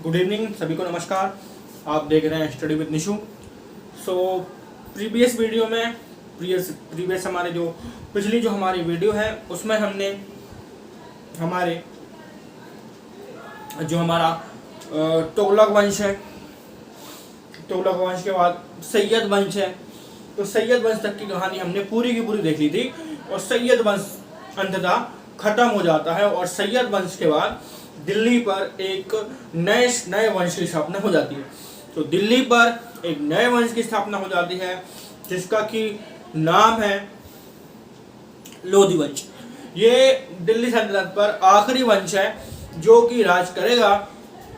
Good evening सभी को नमस्कार। आप देख रहे हैं study with Nishu. So previous video में प्रीवियस हमारे जो पिछली जो हमारी वीडियो है उसमें हमने हमारे जो हमारा तुगलक वंश है, तुगलक वंश के बाद सैयद वंश है, तो सैयद वंश तक की कहानी हमने पूरी की पूरी देख ली थी और सैयद वंश अंततः खत्म हो जाता है और सैयद वंश के बाद दिल्ली पर एक नए वंश की स्थापना हो जाती है। तो दिल्ली पर एक नए वंश की स्थापना हो जाती है जिसका कि नाम है लोधी वंश। ये दिल्ली सल्तनत पर आखिरी वंश है जो कि राज करेगा।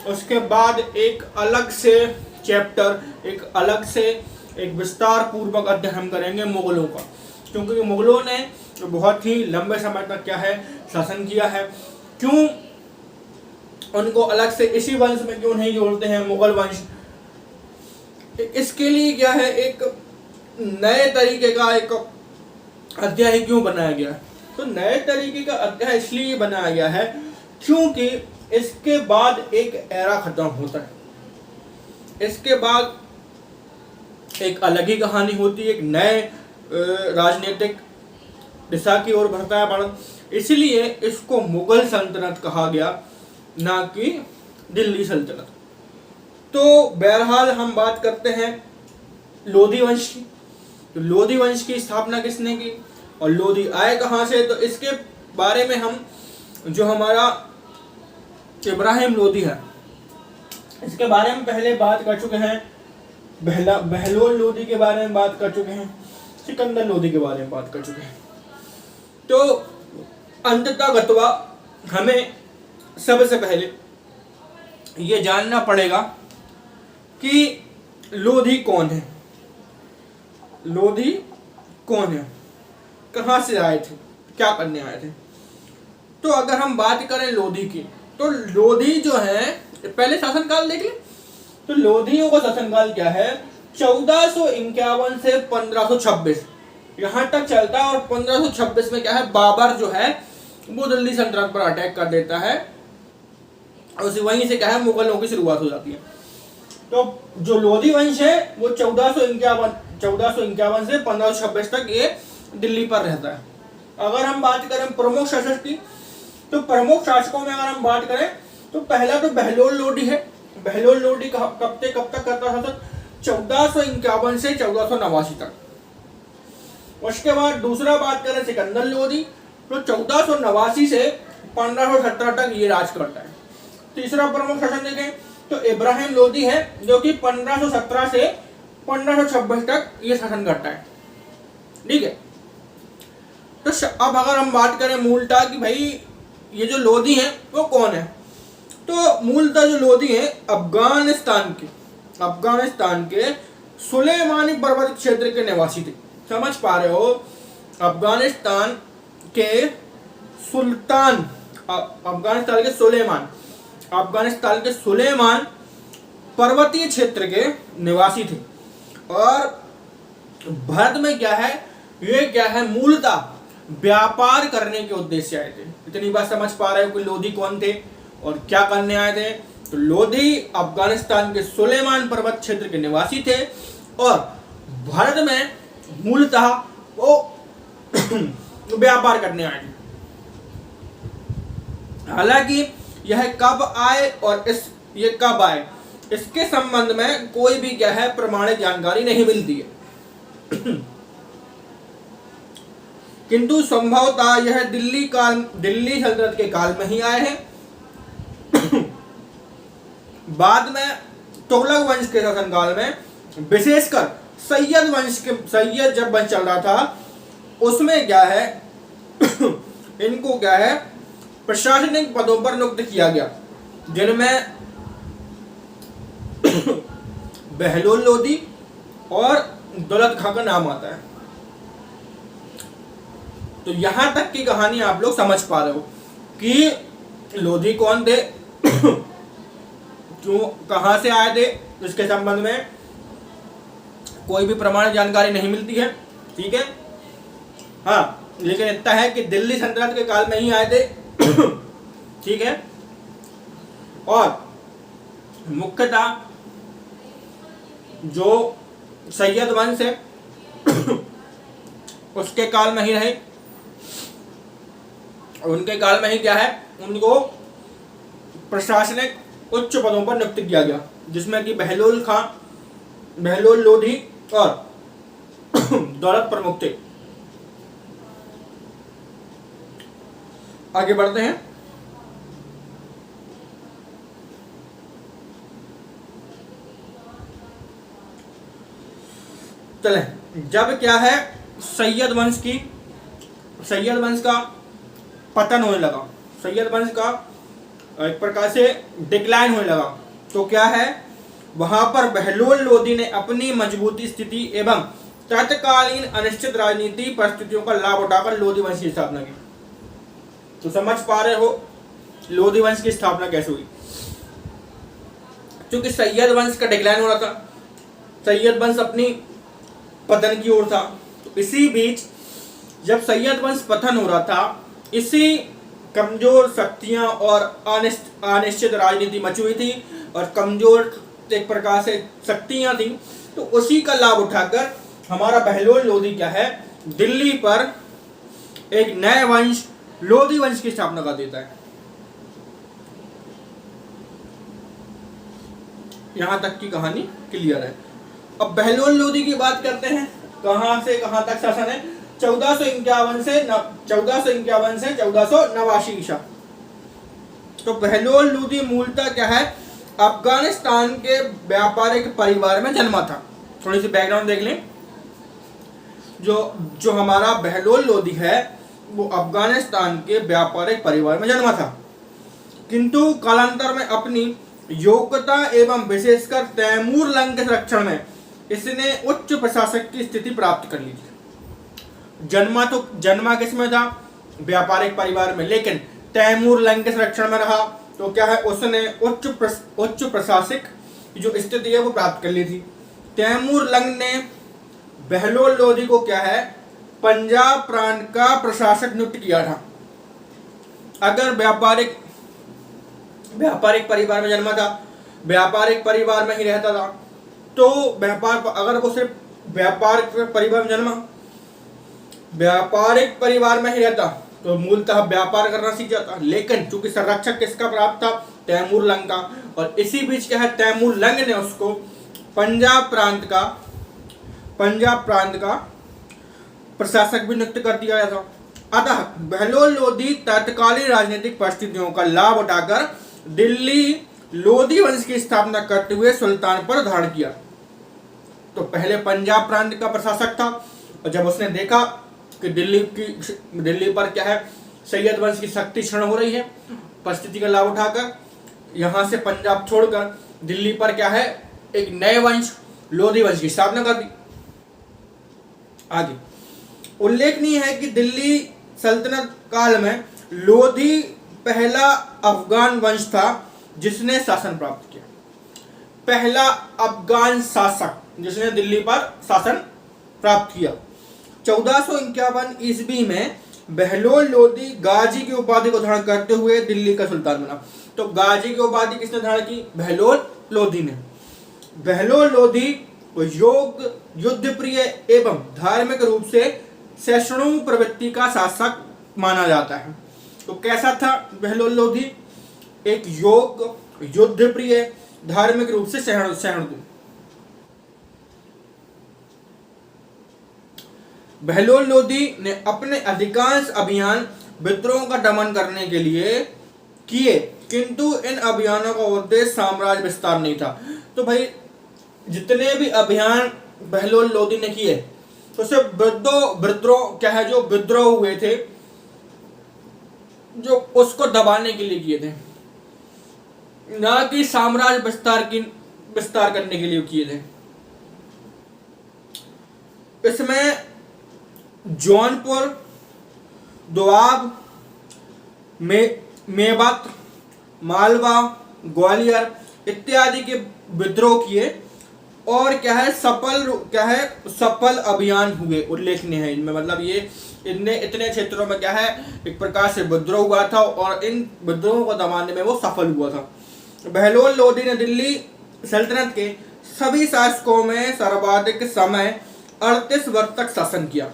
उसके बाद एक अलग से चैप्टर, एक अलग से एक विस्तार पूर्वक अध्ययन हम करेंगे मुगलों का, क्योंकि मुगलों ने बहुत ही लंबे समय तक क्या है शासन किया है। क्यों उनको अलग से इसी वंश में क्यों नहीं जोड़ते हैं मुगल वंश? इसके लिए क्या है एक नए तरीके का एक अध्याय क्यों बनाया गया है? तो नए तरीके का अध्याय इसलिए बनाया गया है क्योंकि इसके बाद एक एरा खत्म होता है। इसके बाद एक अलग ही कहानी होती है, एक नए राजनीतिक दिशा की ओर बढ़ता है भारत। इसलिए इसको मुगल सल्तनत कहा गया, ना कि दिल्ली सल्तनत। तो बहरहाल हम बात करते हैं लोधी वंश की। तो लोधी वंश की स्थापना किसने की और लोधी आए कहाँ से? तो इसके बारे में हम जो हमारा इब्राहिम लोधी है इसके बारे में पहले बात कर चुके हैं। बहलोल लोधी के बारे में बात कर चुके हैं, सिकंदर लोधी के बारे में बात कर चुके हैं। तो अंततः गत्वा हमें सबसे पहले ये जानना पड़ेगा कि लोधी कौन है, लोधी कौन है, कहाँ से आए थे, क्या करने आए थे। तो अगर हम बात करें लोधी की, तो लोधी जो है पहले शासनकाल देख लें। तो लोधियों का शासनकाल क्या है? 1451 से 1526 यहाँ तक चलता है। और 1526 में क्या है, बाबर जो है वो दिल्ली सल्तनत पर अटैक कर देता है और वहीं से क्या है मुगलों की शुरुआत हो जाती है। तो जो लोधी वंश है वो 1451 से 1526 तक ये दिल्ली पर रहता है। अगर हम बात करें प्रमुख शासक की, तो प्रमुख शासकों में अगर हम बात करें तो पहला तो बहलोल लोधी है। बहलोल लोधी कब तक करता था? 1451 से 1489 तक। उसके बाद दूसरा बात करें सिकंदर लोधी, तो 1489 से 1517 तक ये राज करता है। तीसरा प्रमुख शासक देखें तो इब्राहिम लोधी है जो कि 1517 से 1526 तक ये शासन करता है। ठीक है। तो अब अगर हम बात करें मूलतः कि भाई ये जो लोधी है वो कौन है, तो मूलतः जो लोधी है अफगानिस्तान के सुलेमानी पर्वत क्षेत्र के निवासी थे। समझ पा रहे हो? अफगानिस्तान के सुलेमान पर्वतीय क्षेत्र के निवासी थे। और भारत में क्या है, ये क्या है मूलतः व्यापार करने के उद्देश्य से आए थे। इतनी बात समझ पा रहे हो कि लोधी कौन थे और क्या करने आए थे? तो लोधी अफगानिस्तान के सुलेमान पर्वत क्षेत्र के निवासी थे और भारत में मूलतः वो व्यापार करने आए थे। हालांकि यह कब आए और ये कब आए इसके संबंध में कोई भी क्या है प्रमाणित जानकारी नहीं मिलती है। किंतु संभवतः यह दिल्ली सल्तनत के काल में ही आए हैं। बाद में तुगलक वंश के शासनकाल में विशेषकर सैयद जब वंश चल रहा था उसमें क्या है इनको क्या है प्रशासनिक पदों पर नियुक्त किया गया, जिनमें बहलोल लोधी और दौलत खां का नाम आता है। तो यहां तक की कहानी आप लोग समझ पा रहे हो कि लोधी कौन थे, क्यों, कहां से आए थे, इसके संबंध में कोई भी प्रमाणित जानकारी नहीं मिलती है। ठीक है। हाँ, लेकिन इतना है कि दिल्ली सल्तनत के काल में ही आए थे। ठीक है। और मुख्यतः जो सैयद वंश है उसके काल में ही रहे। उनके काल में ही क्या है, उनको प्रशासनिक उच्च पदों पर नियुक्त किया गया, जिसमें कि बहलोल खां, बहलोल लोधी और दौलत प्रमुख थे। आगे बढ़ते हैं। चले, जब क्या है सैयद वंश का पतन होने लगा, सैयद वंश का एक प्रकार से डिक्लाइन होने लगा, तो क्या है वहां पर बहलोल लोधी ने अपनी मजबूती स्थिति एवं तत्कालीन अनिश्चित राजनीति परिस्थितियों का लाभ उठाकर लोधी वंश की स्थापना की। तो समझ पा रहे हो लोधी वंश की स्थापना कैसे हुई। क्योंकि सैयद वंश का डिक्लाइन हो रहा था, सैयद वंश अपनी पतन की ओर था, तो इसी बीच जब सैयद वंश पतन हो रहा था, इसी कमजोर शक्तियां और अनिश्चित राजनीति मची हुई थी और कमजोर एक प्रकार से शक्तियां थी, तो उसी का लाभ उठाकर हमारा बहलोल लोधी क्या है दिल्ली पर एक नए वंश लोधी वंश की स्थापना कर देता है। यहां तक की कहानी क्लियर है। अब बहलोल लोधी की बात करते हैं, कहां से कहां तक शासन है। 1451 से 1489 ईसा। तो बहलोल लोधी मूलतः क्या है अफगानिस्तान के व्यापारिक परिवार में जन्मा था। थोड़ी सी बैकग्राउंड देख लें। जो हमारा बहलोल लोधी है वो अफगानिस्तान के व्यापारिक परिवार में जन्मा था, किंतु कालांतर में अपनी योग्यता एवं विशेषकर तैमूर लंग के संरक्षण में इसने उच्च प्रशासक की स्थिति प्राप्त कर ली थी। जन्मा किसमें था, व्यापारिक परिवार में, लेकिन तैमूर लंग के संरक्षण में रहा, तो क्या है उसने उच्च प्रशासक जो स्थिति है वो प्राप्त कर ली थी। तैमूर लंग ने बहलोल लोधी को क्या है पंजाब प्रांत का प्रशासक नियुक्त किया था। अगर व्यापारिक परिवार में जन्मा था, व्यापारिक परिवार में ही रहता था, तो अगर वो सिर्फ व्यापारिक परिवार में जन्मा, व्यापारिक परिवार में ही रहता तो मूलतः व्यापार करना सीख जाता। लेकिन चूंकि संरक्षक किसका प्राप्त था, तैमूर लंग का, और इसी बीच क्या है तैमूर लंग ने उसको पंजाब प्रांत का प्रशासक भी नियुक्त कर दिया था। अतः बहलोल लोधी तत्कालीन राजनीतिक परिस्थितियों का लाभ उठाकर दिल्ली लोधी वंश की स्थापना करते हुए सुल्तान पर धारण किया। तो पहले पंजाब प्रांत का प्रशासक था, और जब उसने देखा कि दिल्ली पर क्या है सैयद वंश की शक्ति क्षीण हो रही है, परिस्थिति का लाभ उठाकर यहां से पंजाब छोड़कर दिल्ली पर क्या है एक नए वंश लोधी वंश की स्थापना कर दी। आगे उल्लेखनीय है कि दिल्ली सल्तनत काल में लोधी पहला अफगान वंश था जिसने शासन प्राप्त किया। पहला अफगान शासक जिसने दिल्ली पर शासन प्राप्त किया। 1451 ईस्वी में बहलोल लोधी गाजी की उपाधि को धारण करते हुए दिल्ली का सुल्तान बना। तो गाजी की उपाधि किसने धारण की, बहलोल लोधी ने। बहलोल लोधी युद्ध प्रिय एवं धार्मिक रूप से सहिष्णु प्रवृत्ति का शासक माना जाता है। तो कैसा था बहलोल लोधी, एक युद्ध प्रिय धार्मिक रूप से सहिष्णु। बहलोल लोधी ने अपने अधिकांश अभियान विद्रोह का दमन करने के लिए किए, किंतु इन अभियानों का उद्देश्य साम्राज्य विस्तार नहीं था। तो भाई जितने भी अभियान बहलोल लोधी ने किए तो सिर्फ विद्रोह क्या है जो विद्रोह हुए थे जो उसको दबाने के लिए किए थे, ना कि साम्राज्य विस्तार करने के लिए किए थे। इसमें जौनपुर, दोआब, मेवात, मालवा, ग्वालियर इत्यादि के विद्रोह किए, और क्या है सफल अभियान हुए उल्लेखनीय है इनमें। मतलब ये इतने क्षेत्रों में क्या है एक प्रकार से विद्रोह हुआ था और इन विद्रोहों को दबाने में वो सफल हुआ था। बहलोल लोदी ने दिल्ली सल्तनत के सभी शासकों में सर्वाधिक समय 38 वर्ष तक शासन किया।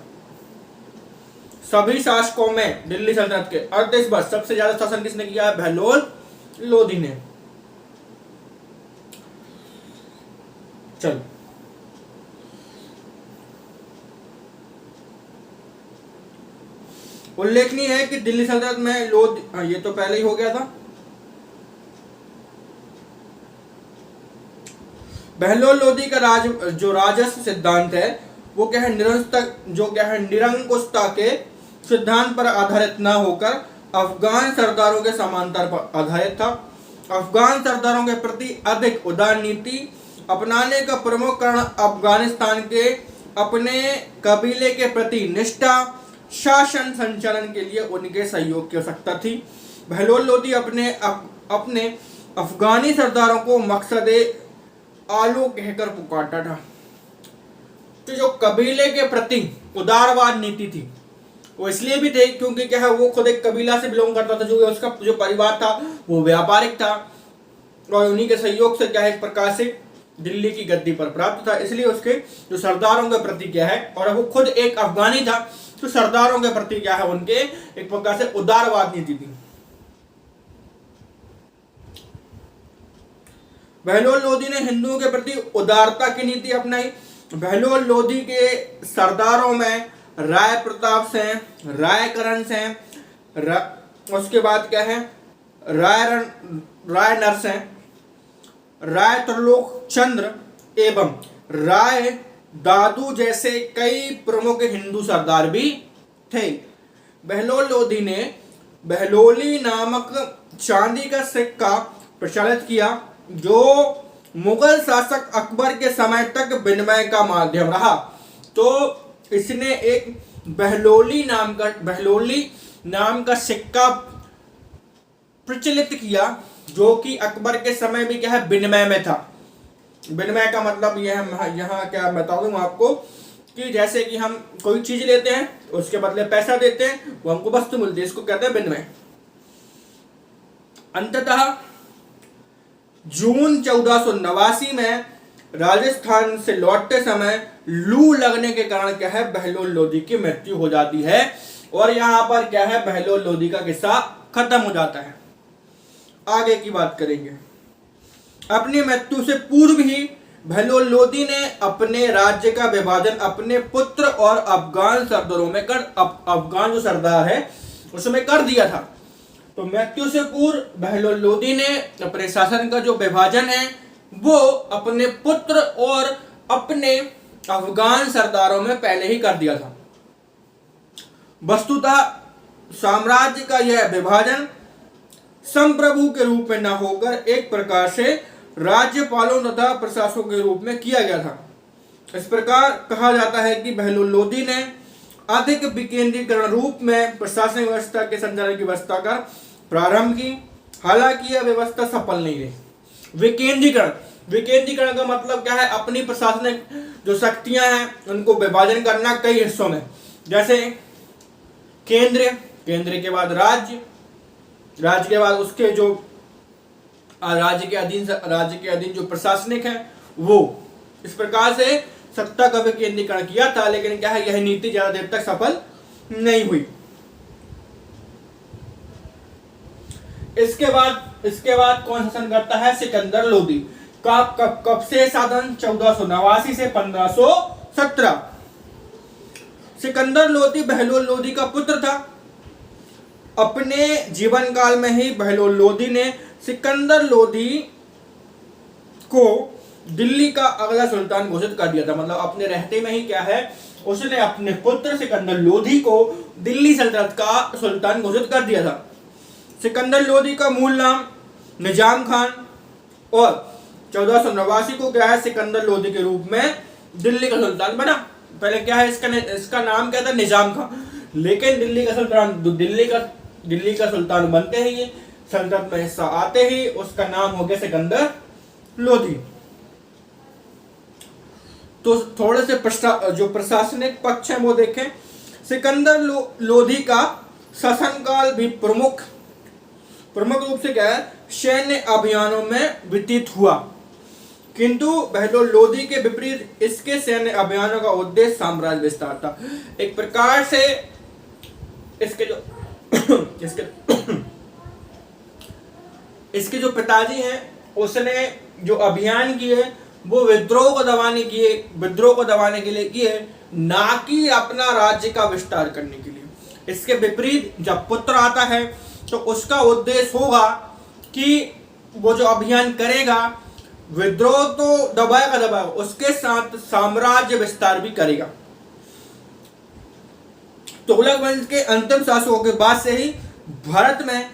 सभी शासकों में दिल्ली सल्तनत के 38 वर्ष सबसे ज्यादा शासन किसने किया है? बहलोल लोदी ने। चलो उल्लेखनीय है कि दिल्ली सल्तनत में लोदी, ये तो पहले ही हो गया था। बहलोल लोदी का राजस्व सिद्धांत है वो क्या है? निरंकुशता के सिद्धांत पर आधारित न होकर अफगान सरदारों के समांतर पर आधारित था। अफगान सरदारों के प्रति अधिक उदार नीति अपनाने का प्रमुख कारण अफगानिस्तान के अपने कबीले के प्रति निष्ठा शासन संचालन के लिए उनके सहयोग की आवश्यकता थी। बहलोल लोदी अपने अफगानी सरदारों को मकसद आलू कहकर पुकारता था। तो जो कबीले के प्रति उदारवाद नीति थी वो इसलिए भी थे क्योंकि क्या है, वो खुद एक कबीला से बिलोंग करता था, जो उसका जो परिवार था वो व्यापारिक था और उन्हीं के सहयोग से क्या है, एक प्रकार से दिल्ली की गद्दी पर प्राप्त था। इसलिए उसके जो सरदारों के प्रति क्या है, और वो खुद एक अफगानी था, तो सरदारों के प्रति क्या है, उनके एक प्रकार से उदारवाद नीति थी। बहलोल लोदी ने हिंदुओं के प्रति उदारता की नीति अपनाई। बहलोल लोदी के सरदारों में राय प्रताप सिंह, राय करण सिंह, उसके बाद क्या है, राय नरसिंह, राय त्रिलोक चंद्र एवं राय दादू जैसे कई प्रमुख हिंदू सरदार भी थे। बहलोल लोदी ने बहलोली नामक चांदी का सिक्का प्रचलित किया जो मुगल शासक अकबर के समय तक विनिमय का माध्यम रहा। तो इसने एक बहलोली नाम का सिक्का प्रचलित किया जो कि अकबर के समय भी क्या है, विनिमय में था। विनिमय का मतलब यह यहाँ क्या बता दूं आपको कि जैसे कि हम कोई चीज लेते हैं उसके बदले पैसा देते हैं, वो हमको वस्तु मिलती है, इसको कहते हैं विनिमय। अंततः जून 1489 में राजस्थान से लौटते समय लू लगने के कारण क्या है, बहलोल लोदी की मृत्यु हो जाती है और यहाँ पर क्या है, बहलोल लोदी का किस्सा खत्म हो जाता है। आगे की बात करेंगे। अपनी मृत्यु से पूर्व ही बहलोल लोदी ने अपने राज्य का विभाजन अपने पुत्र और अफगान सरदारों में अफगान जो सरदार है उसमें कर दिया था। तो मृत्यु से पूर्व बहलोल लोदी ने अपने शासन का जो विभाजन है वो अपने पुत्र और अपने अफगान सरदारों में पहले ही कर दिया था। वस्तुतः साम्राज्य का यह विभाजन संप्रभु के रूप में न होकर एक प्रकार से राज्यपालों तथा प्रशासकों के रूप में किया गया था। इस प्रकार कहा जाता है कि बहलोल लोदी ने अधिक विकेंद्रीकरण रूप में प्रशासनिक व्यवस्था के संचालन की व्यवस्था कर प्रारंभ की। हालांकि यह व्यवस्था सफल नहीं रही। विकेंद्रीकरण का मतलब क्या है, अपनी प्रशासनिक जो शक्तियां हैं उनको विभाजन करना कई हिस्सों में, जैसे केंद्र के बाद राज्य के बाद उसके जो राज्य के अधीन जो प्रशासनिक है वो। इस प्रकार से सत्ता का विकेंद्रीकरण किया था, लेकिन क्या है, यह नीति ज्यादा देर तक सफल नहीं हुई। इसके बाद कौन शासन करता है, सिकंदर लोदी। कब से शासन, 1489 से 1517। सिकंदर लोदी बहलोल लोदी का पुत्र था। अपने जीवन काल में ही बहलोल लोदी ने सिकंदर लोदी को दिल्ली का अगला सुल्तान घोषित कर दिया था। मतलब अपने रहते में ही क्या है, उसने अपने पुत्र सिकंदर लोदी को दिल्ली सल्तनत का सुल्तान घोषित कर दिया था। सिकंदर लोदी का मूल नाम निजाम खान और 1489 को क्या है, सिकंदर लोदी के रूप में दिल्ली का सुल्तान बना। पहले क्या है, इसका नाम क्या था, निजाम खान। लेकिन दिल्ली का सुल्तान बनते ही, सल्तनत में हिस्सा आते ही उसका नाम हो गया सिकंदर लोदी। तो थोड़े से जो प्रशासनिक पक्ष है वो देखें। सिकंदर लोदी का शासनकाल भी प्रमुख प्रमुख रूप से क्या है, सैन्य अभियानों में व्यतीत हुआ। किंतु बहलोल लोदी के विपरीत इसके सैन्य अभियानों का उद्देश्य साम्राज्य विस्तार था। एक प्रकार से इसके जो इसके जो पिताजी हैं उसने जो अभियान किए वो विद्रोह को दबाने के लिए किए, ना कि अपना राज्य का विस्तार करने के लिए। इसके विपरीत जब पुत्र आता है तो उसका उद्देश्य होगा कि वो जो अभियान करेगा, विद्रोह तो दबाएगा, उसके साथ साम्राज्य विस्तार भी करेगा। तुगलक वंश के अंतिम शासकों के बाद से ही भारत में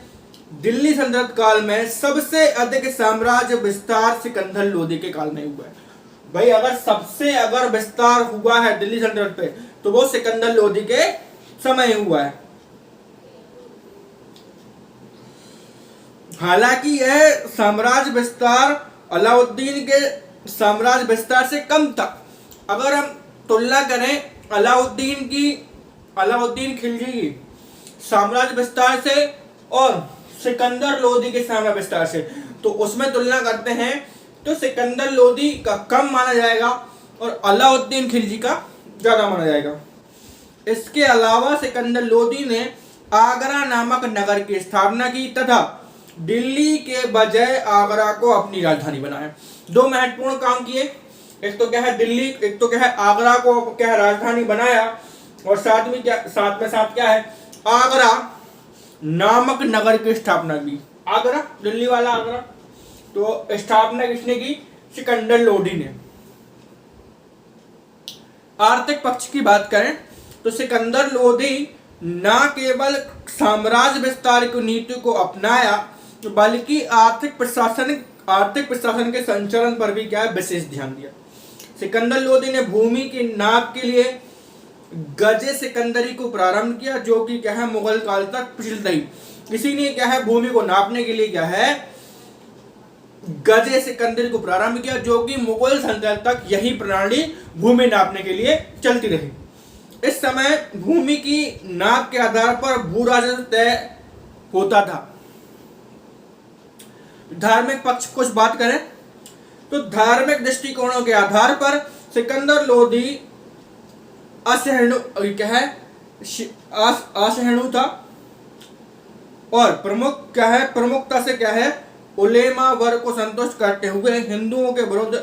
दिल्ली सल्तनत काल में सबसे अधिक साम्राज्य विस्तार सिकंदर लोदी के काल में हुआ है। भाई अगर विस्तार हुआ है दिल्ली सल्तनत पे तो वो सिकंदर लोदी के समय हुआ है। हालांकि यह साम्राज्य विस्तार अलाउद्दीन के साम्राज्य विस्तार से कम था। अगर हम तुलना करें अलाउद्दीन खिलजी की साम्राज्य विस्तार से और सिकंदर लोदी के साम्राज्य विस्तार से, तो उसमें तुलना करते हैं तो सिकंदर लोदी का कम माना जाएगा और अलाउद्दीन खिलजी का ज्यादा माना जाएगा। इसके अलावा सिकंदर लोदी ने आगरा नामक नगर की स्थापना की तथा दिल्ली के बजाय आगरा को अपनी राजधानी बनाया। दो महत्वपूर्ण काम किए, एक तो क्या है दिल्ली, एक तो क्या है आगरा को क्या है राजधानी बनाया, और साथ में क्या है आगरा नामक नगर की स्थापना की। आगरा, दिल्ली वाला आगरा, तो स्थापना किसने की? सिकंदर लोदी ने। आर्थिक पक्ष की बात करें तो सिकंदर लोदी न केवल साम्राज्य विस्तार की नीति को अपनाया बल्कि आर्थिक प्रशासन के संचालन पर भी क्या है विशेष ध्यान दिया। सिकंदर लोदी ने भूमि की नाप के लिए गजे सिकंदरी को प्रारंभ किया, जो कि क्या है मुगल काल तक प्रचलित रही। किसी ने क्या है भूमि को नापने के लिए क्या है गजे सिकंदरी को प्रारंभ किया, जो कि मुगल सल्तनत तक यही प्रणाली भूमि नापने के लिए चलती रही। इस समय भूमि की नाप के आधार पर भू राजस्व तय होता था। धार्मिक पक्ष कुछ बात करें तो धार्मिक दृष्टिकोणों के आधार पर सिकंदर लोदी असहिष्णु था और प्रमुखता से क्या है उलेमा वर्ग को संतुष्ट करते हुए हिंदुओं के विरुद्ध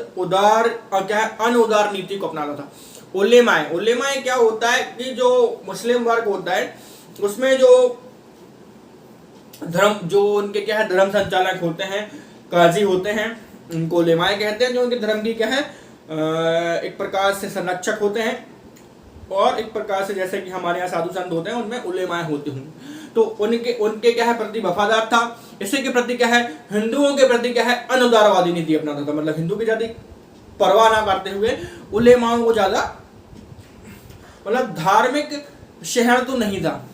अनउदार नीति को अपनाता था। उलेमाए क्या होता है कि जो मुस्लिम वर्ग होता है उसमें जो उनके क्या है धर्म संचालक होते हैं, काजी होते हैं, उनको उलेमाए कहते हैं। जो उनके धर्म की क्या है एक प्रकार से संरक्षक होते हैं, और एक प्रकार से जैसे कि हमारे यहाँ साधु संत होते हैं उनमें उलेमाए होते हैं। तो उनके क्या है प्रति वफादार था। इसी के प्रति क्या है हिंदुओं के प्रति क्या है अनुदारवादी नीति अपनाता था। मतलब हिंदू की ज्यादा परवाह ना करते हुए उलेमाओं को ज्यादा मतलब धार्मिक शहर तो नहीं था।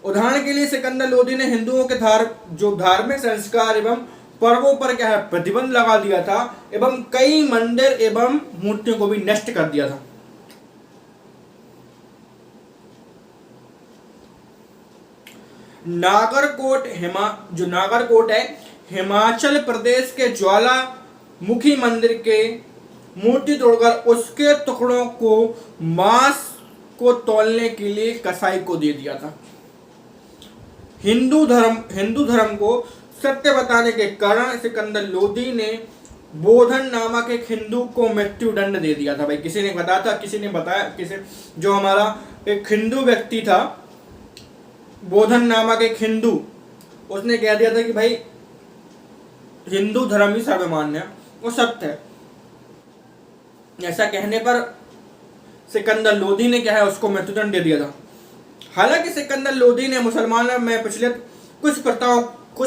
उदाहरण के लिए सिकंदर लोदी ने हिंदुओं के धार्मिक संस्कार एवं पर्वों पर क्या है प्रतिबंध लगा दिया था एवं कई मंदिर एवं मूर्तियों को भी नष्ट कर दिया था। नागरकोट है हिमाचल प्रदेश के ज्वालामुखी मंदिर के मूर्ति तोड़कर उसके टुकड़ों को मांस को तौलने के लिए कसाई को दे दिया था। हिंदू धर्म को सत्य बताने के कारण सिकंदर लोदी ने बोधन नामक एक हिंदू को मृत्यु दंड दे दिया था। भाई किसी ने बताया जो हमारा एक हिंदू व्यक्ति था बोधन नामक एक हिंदू, उसने कह दिया था कि भाई हिंदू धर्म ही सर्वमान्य है, वो सत्य है। ऐसा कहने पर सिकंदर लोदी ने क्या है उसको मृत्युदंड दे दिया था। हालांकि सिकंदर लोदी ने मुसलमानों में प्रचलित कुछ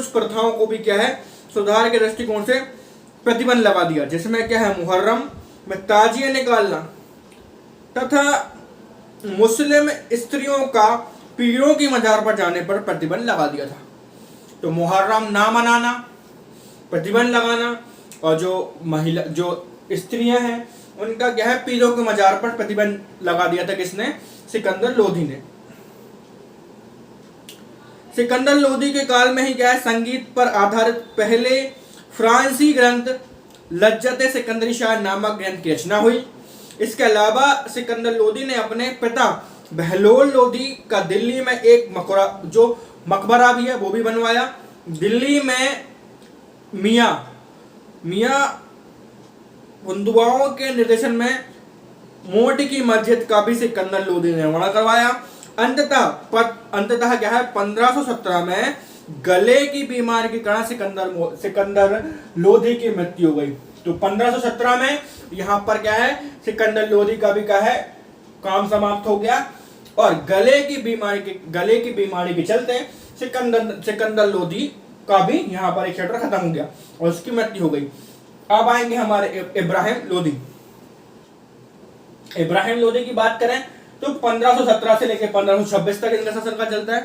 प्रथाओं को भी क्या है सुधार के दृष्टिकोण से प्रतिबंध लगा दिया, जिसमें क्या है मुहर्रम में ताजिए निकालना तथा मुस्लिम स्त्रियों का पीरों की मजार पर जाने पर प्रतिबंध लगा दिया था। तो मुहर्रम ना मनाना, प्रतिबंध लगाना, और जो स्त्रियां हैं उनका क्या है पीरों के मजार पर प्रतिबंध लगा दिया था। किसने? सिकंदर लोदी ने। सिकंदर लोदी के काल में ही क्या है, संगीत पर आधारित पहले फ्रांसी ग्रंथ लज्जत सिकंदरी शाह नामक ग्रंथ की रचना हुई। इसके अलावा सिकंदर लोदी ने अपने पिता बहलोल लोदी का दिल्ली में एक मकबरा भी है वो भी बनवाया। दिल्ली में मियाँ बंधुआओं के निर्देशन में मोटी की मस्जिद का भी सिकंदर लोदी ने निर्माण करवाया। अंततः क्या है, 1517 में गले की बीमारी के कारण सिकंदर लोदी की मृत्यु हो गई। तो 1517 में यहाँ पर क्या है, सिकंदर लोदी का भी क्या है, काम समाप्त हो गया और गले की बीमारी के चलते सिकंदर लोदी का भी यहाँ पर एक चैप्टर खत्म हो गया और उसकी मृत्यु हो गई। अब आएंगे हमारे इब्राहिम लोदी की बात करें तो 1517 से लेकर 1526 तक इनका शासन का चलता है।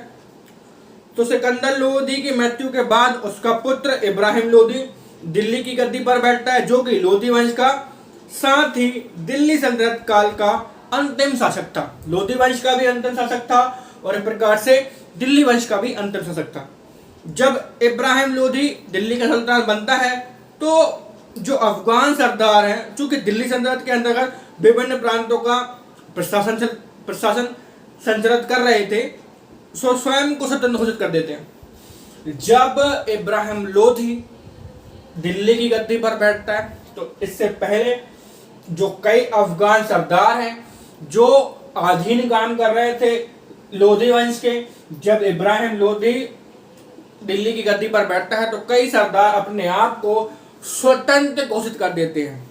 तो सिकंदर लोदी की मृत्यु के बाद उसका पुत्र इब्राहिम लोदी दिल्ली की गद्दी पर बैठता है, जो कि लोदी वंश का साथ ही दिल्ली सल्तनत काल का अंतिम शासक था। लोदी वंश का भी अंतिम शासक था और इस प्रकार से दिल्ली वंश का भी अंतिम शासक था। जब इब्राहिम लोदी दिल्ली का सुल्तान बनता है तो जो अफगान सरदार हैं, चूंकि दिल्ली सल्तनत के अंतर्गत विभिन्न प्रांतों का प्रशासन संचालित कर रहे थे, सो स्वयं को स्वतंत्र घोषित कर देते हैं। जब इब्राहिम लोदी दिल्ली की गद्दी पर बैठता है तो इससे पहले जो कई अफगान सरदार हैं जो अधीन काम कर रहे थे लोदी वंश के, जब इब्राहिम लोदी दिल्ली की गद्दी पर बैठता है तो कई सरदार अपने आप को स्वतंत्र घोषित कर देते हैं।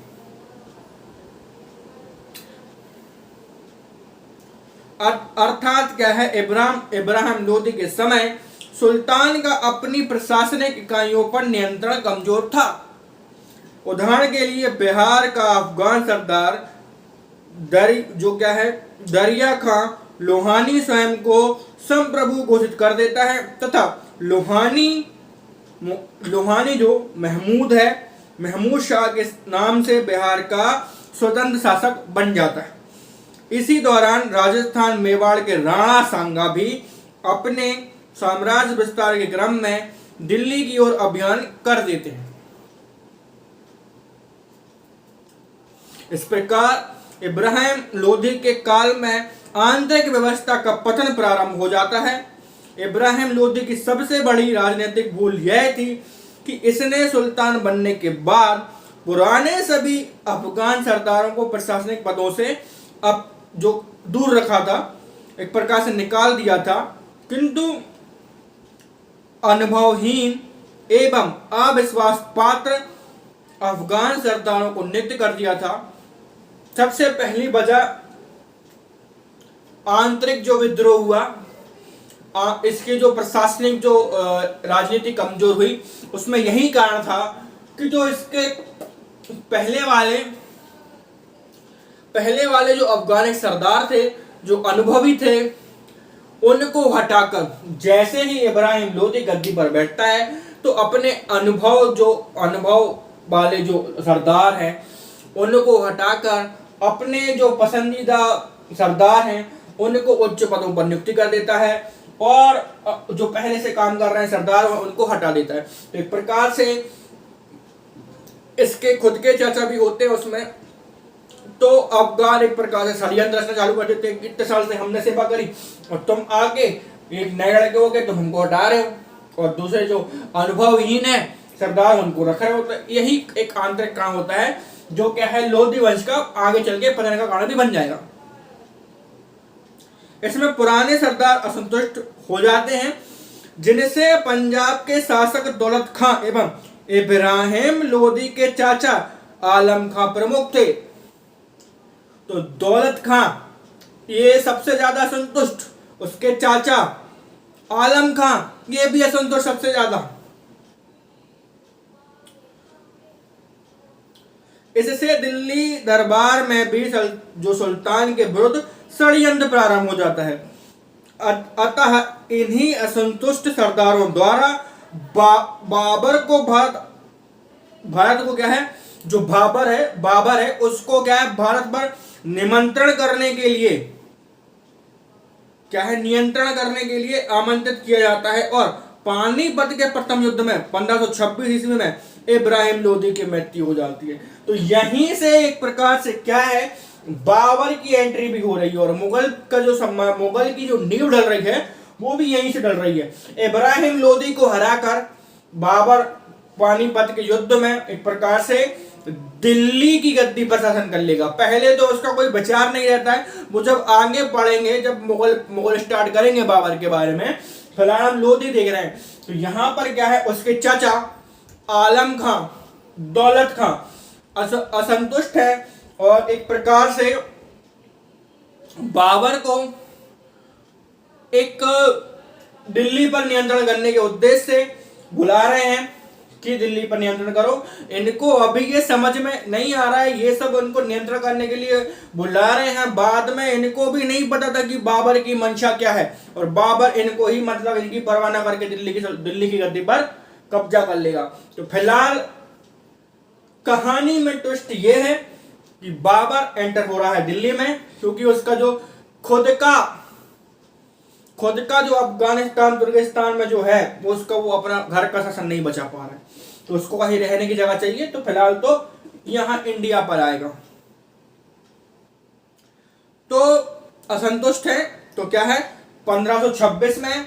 अर्थात क्या है, इब्राहिम लोदी के समय सुल्तान का अपनी प्रशासनिक इकाइयों पर नियंत्रण कमजोर था। उदाहरण के लिए बिहार का अफगान सरदार दरिया खां लोहानी स्वयं को संप्रभु घोषित कर देता है तथा लोहानी जो महमूद शाह के नाम से बिहार का स्वतंत्र शासक बन जाता है। इसी दौरान राजस्थान मेवाड़ के राणा सांगा भी अपने साम्राज्य विस्तार के क्रम में दिल्ली की ओर अभियान कर देते हैं। इस प्रकार इब्राहिम लोदी के काल में आंतरिक व्यवस्था का पतन प्रारंभ हो जाता है। इब्राहिम लोदी की सबसे बड़ी राजनीतिक भूल यह थी कि इसने सुल्तान बनने के बाद पुराने सभी अफगान सरदारों को प्रशासनिक पदों से अब जो दूर रखा था, एक प्रकार से निकाल दिया था, किंतु अनुभवहीन एवं अविश्वास पात्र अफगान सरदारों को नियुक्त कर दिया था। सबसे पहली वजह आंतरिक जो विद्रोह हुआ, इसके जो प्रशासनिक जो राजनीति कमजोर हुई, उसमें यही कारण था कि जो इसके पहले वाले जो अफगान सरदार थे, जो अनुभवी थे, उनको हटाकर जैसे ही इब्राहिम लोदी गद्दी पर बैठता है तो अपने अनुभव वाले जो सरदार हैं उनको हटाकर अपने जो पसंदीदा सरदार हैं उनको उच्च पदों पर नियुक्ति कर देता है और जो पहले से काम कर रहे हैं सरदार उनको हटा देता है। तो एक प्रकार से इसके खुद के चाचा भी होते हैं उसमें, तो अफगान एक प्रकार से षड्यंत्र रचना चालू कर देते हैं। इतने साल से हमने सेवा करी और तुम आके एक नए लड़के हो गए, तुम हमको हटा रहे हो और दूसरे जो अनुभवहीन है सरदार उनको रख रहे हो। तो यही एक आंतरिक काम होता है जो क्या है लोदी वंश का आगे चल के पतन का कारण भी बन जाएगा। इसमें पुराने सरदार असंतुष्ट हो जाते हैं, जिनसे पंजाब के शासक दौलत खां एवं इब्राहिम लोदी के चाचा आलम खां प्रमुख थे। तो दौलत खां ये सबसे ज्यादा असंतुष्ट, उसके चाचा आलम खां ये भी असंतुष्ट सबसे ज्यादा। इससे दिल्ली दरबार में भी जो सुल्तान के विरुद्ध षड्यंत्र प्रारंभ हो जाता है। अतः इन्हीं असंतुष्ट सरदारों द्वारा बाबर को भारत को क्या है, जो बाबर है उसको क्या है भारत पर निमंत्रण करने के लिए क्या है, नियंत्रण करने के लिए आमंत्रित किया जाता है। और पानीपत के प्रथम युद्ध में 1526 ईस्वी में इब्राहिम लोदी की मृत्यु हो जाती है। तो यहीं से एक प्रकार से क्या है, बाबर की एंट्री भी हो रही है और मुगल का जो मुगल की जो नींव डल रही है वो भी यहीं से डल रही है। इब्राहिम लोदी को हराकर बाबर पानीपत के युद्ध में एक प्रकार से दिल्ली की गद्दी पर शासन कर लेगा। पहले तो उसका कोई विचार नहीं रहता है, वो जब आगे बढ़ेंगे, जब मुगल स्टार्ट करेंगे बाबर के बारे में, फिलहाल हम लोधी देख रहे हैं। तो यहां पर क्या है, उसके चाचा आलम खां, दौलत खां असंतुष्ट है और एक प्रकार से बाबर को एक दिल्ली पर नियंत्रण करने के उद्देश्य से बुला रहे हैं कि दिल्ली पर नियंत्रण करो। इनको अभी ये समझ में नहीं आ रहा है, ये सब उनको नियंत्रण करने के लिए बुला रहे हैं। बाद में इनको भी नहीं पता था कि बाबर की मंशा क्या है और बाबर इनको ही मतलब इनकी परवाह न करके दिल्ली की गद्दी पर कब्जा कर लेगा। तो फिलहाल कहानी में ट्विस्ट ये है कि बाबर एंटर हो रहा है दिल्ली में, क्योंकि उसका जो खुद का जो अफगानिस्तान तुर्किस्तान में जो है वो उसका वो अपना घर का शासन नहीं बचा पा रहा है, तो उसको कहीं रहने की जगह चाहिए। तो फिलहाल तो यहां इंडिया पर आएगा। तो असंतुष्ट है तो क्या है, 1526 में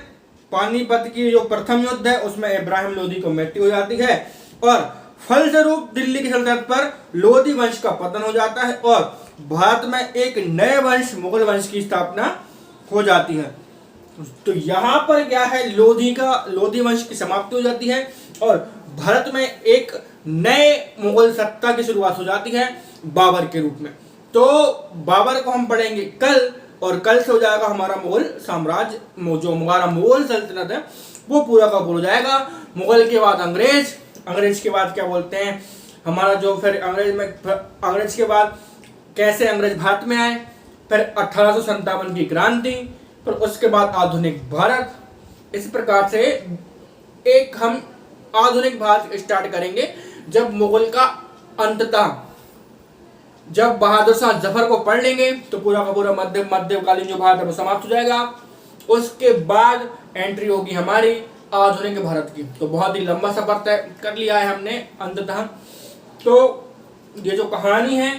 पानीपत की जो प्रथम युद्ध है उसमें इब्राहिम लोदी को मृत्यु हो जाती है और फलस्वरूप दिल्ली की सल्तनत पर लोदी वंश का पतन हो जाता है और भारत में एक नए वंश मुगल वंश की स्थापना हो जाती है। तो यहां पर क्या है, लोधी वंश की समाप्ति हो जाती है और भारत में एक नए मुगल सत्ता की शुरुआत हो जाती है बाबर के रूप में। तो बाबर को हम पढ़ेंगे कल और कल से हो जाएगा हमारा मुगल साम्राज्य, जो हमारा मुगल सल्तनत है वो पूरा का पूरा हो जाएगा। मुगल के बाद अंग्रेज के बाद क्या बोलते हैं हमारा जो फिर अंग्रेज के बाद कैसे अंग्रेज भारत में आए, फिर 1857 की क्रांति, फिर उसके बाद आधुनिक भारत। इस प्रकार से एक हम आधुनिक भारत स्टार्ट करेंगे जब मुगल का अंततः जब बहादुर शाह जफर को पढ़ लेंगे तो पूरा का पूरा मध्यकालीन जो भारत है वो समाप्त हो जाएगा। उसके बाद एंट्री होगी हमारी आधुनिक भारत की। तो बहुत ही लंबा सफर तय कर लिया है हमने अंततः। तो ये जो कहानी है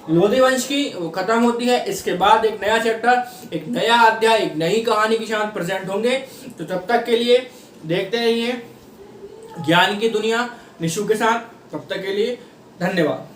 लोधी वंश की वो खत्म होती है। इसके बाद एक नया चैप्टर, एक नया अध्याय, एक नई कहानी के साथ प्रेजेंट होंगे। तो तब तक के लिए देखते रहिए ज्ञान की दुनिया निशु के साथ। तब तक के लिए धन्यवाद।